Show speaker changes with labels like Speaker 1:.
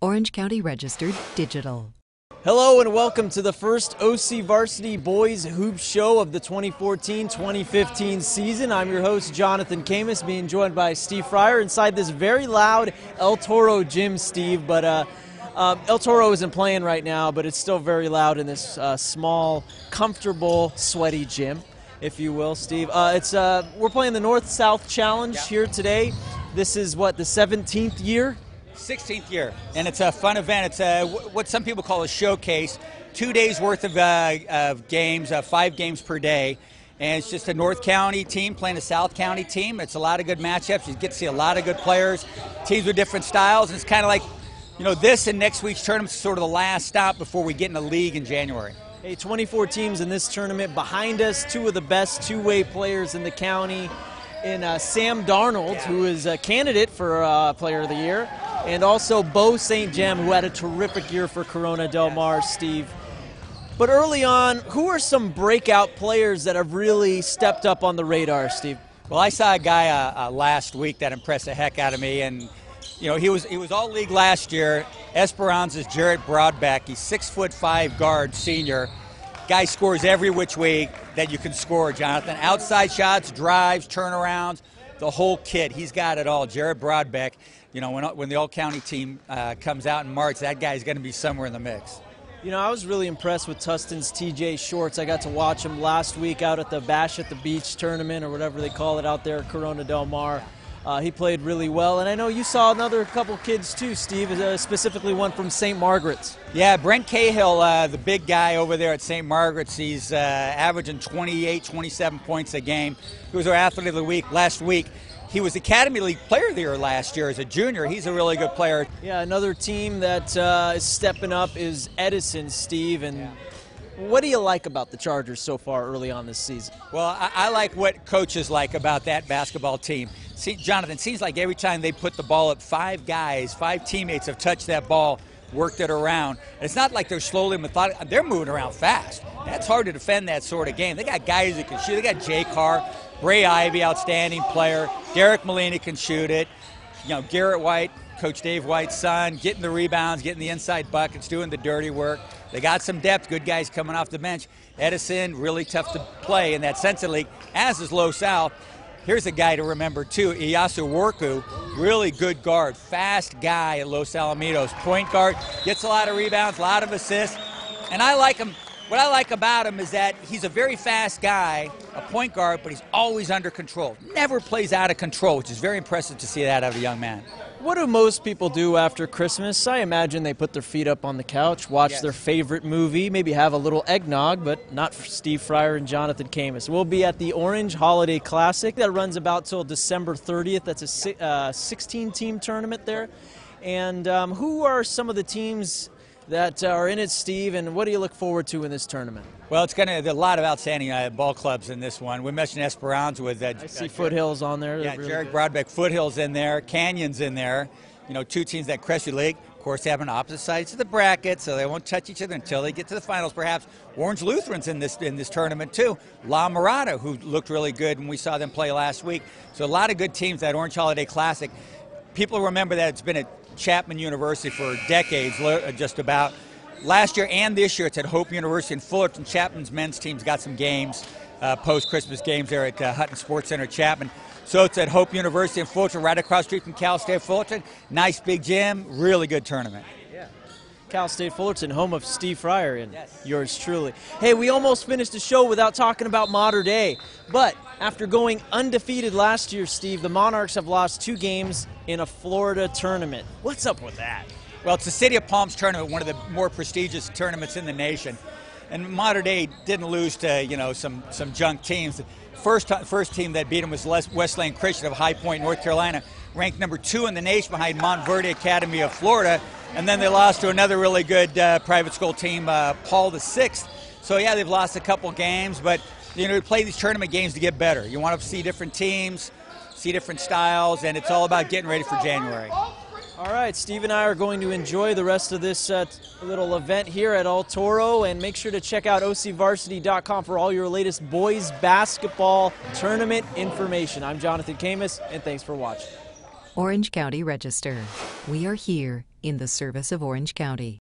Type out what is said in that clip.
Speaker 1: Orange County Registered Digital.
Speaker 2: Hello and welcome to the first OCVarsity Boys Hoops Show of the 2014-2015 season. I'm your host, Jonathan Khamis, being joined by Steve Fryer inside this very loud El Toro gym, Steve. But El Toro isn't playing right now, but it's still very loud in this small, comfortable, sweaty gym, if you will, Steve. We're playing the North-South Challenge here today. This is, what, the 17th year?
Speaker 3: 16th year, and it's a fun event. It's what some people call a showcase. 2 days worth of games, 5 games per day, and it's just a North County team playing a South County team. It's a lot of good matchups. You get to see a lot of good players, teams with different styles, and it's kind of like, you know, this and next week's tournament is sort of the last stop before we get in the league in January.
Speaker 2: Hey, 24 teams in this tournament. Behind us, 2 of the best two-way players in the county, in Sam Darnold, who is a candidate for Player of the Year, and also Bo St. Jem, who had a terrific year for Corona Del Mar, Steve. But early on, who are some breakout players that have really stepped up on the radar, Steve?
Speaker 3: Well, I saw a guy last week that impressed the heck out of me, and you know, he was all league last year. Esperanza's Jarrett Broadbeck. He's 6'5" guard, senior. Guy scores every which way that you can score, Jonathan. Outside shots, drives, turnarounds, the whole kit. He's got it all. Jarrett Broadbeck. You know, when the all-county team comes out in March, that guy's going to be somewhere in the mix.
Speaker 2: You know, I was really impressed with Tustin's TJ Shorts. I got to watch him last week out at the Bash at the Beach tournament, or whatever they call it out there at Corona Del Mar. He played really well, and I know you saw another couple kids too, Steve, specifically one from St. Margaret's.
Speaker 3: Yeah, Brent Cahill, the big guy over there at St. Margaret's, he's averaging 28, 27 points a game. He was our Athlete of the Week last week. He was Academy League Player of the Year last year as a junior. He's a really good player.
Speaker 2: Yeah, another team that is stepping up is Edison, Steve. And what do you like about the Chargers so far early on this season?
Speaker 3: Well, I like what coaches like about that basketball team. See, Jonathan, it seems like every time they put the ball up, 5 guys, 5 teammates have touched that ball, worked it around. And it's not like they're slowly methodical. They're moving around fast. That's hard to defend that sort of game. They got guys that can shoot. They got Jay Carr, Bray Ivy, outstanding player. Derek Molina can shoot it. You know, Garrett White, Coach Dave White's son, getting the rebounds, getting the inside buckets, doing the dirty work. They got some depth, good guys coming off the bench. Edison, really tough to play in that Central League, as is Low South. Here's a guy to remember, too, Iyasu Worku, really good guard, fast guy at Los Alamitos. Point guard, gets a lot of rebounds, a lot of assists, and I like him. What I like about him is that he's a very fast guy, a point guard, but he's always under control. Never plays out of control, which is very impressive to see that out of a young man.
Speaker 2: What do most people do after Christmas? I imagine they put their feet up on the couch, watch their favorite movie, maybe have a little eggnog, but not for Steve Fryer and Jonathan Khamis. We'll be at the Orange Holiday Classic. That runs about till December 30th. That's a 16-team tournament there. And who are some of the teams that are in it, Steve, and what do you look forward to in this tournament?
Speaker 3: Well, it's going to a lot of outstanding ball clubs in this one. We mentioned Esperanza with
Speaker 2: I see Foothills on there.
Speaker 3: Yeah,
Speaker 2: really
Speaker 3: Jarrett Broadbeck, Foothills in there, Canyon's in there. You know, 2 teams that Crestview League, of course, have on opposite sides of the bracket, so they won't touch each other until they get to the finals. Perhaps Orange Lutheran's in this tournament too. La Mirada, who looked really good when we saw them play last week. So a lot of good teams at Orange Holiday Classic. People remember that it's been at Chapman University for decades, just about. Last year and this year, it's at Hope University in Fullerton. Chapman's men's team's got some games, post-Christmas games there at Hutton Sports Center, Chapman. So it's at Hope University in Fullerton, right across the street from Cal State Fullerton. Nice big gym, really good tournament.
Speaker 2: Yeah. Cal State Fullerton, home of Steve Fryer and yours truly. Hey, we almost finished the show without talking about Mater Dei. But after going undefeated last year, Steve, the Monarchs have lost 2 games in a Florida tournament. What's up with that?
Speaker 3: Well, it's the City of Palms tournament, one of the more prestigious tournaments in the nation. And Mater Dei didn't lose to, you know, some junk teams. The first team that beat them was Wesleyan Christian of High Point, North Carolina, ranked number 2 in the nation behind Montverde Academy of Florida. And then they lost to another really good private school team, Paul VI. So, yeah, they've lost a couple games, but, you know, we play these tournament games to get better. You want to see different teams, see different styles, and it's all about getting ready for January.
Speaker 2: All right, Steve and I are going to enjoy the rest of this little event here at El Toro, and make sure to check out OCVarsity.com for all your latest boys basketball tournament information. I'm Jonathan Khamis, and thanks for watching.
Speaker 1: Orange County Register. We are here in the service of Orange County.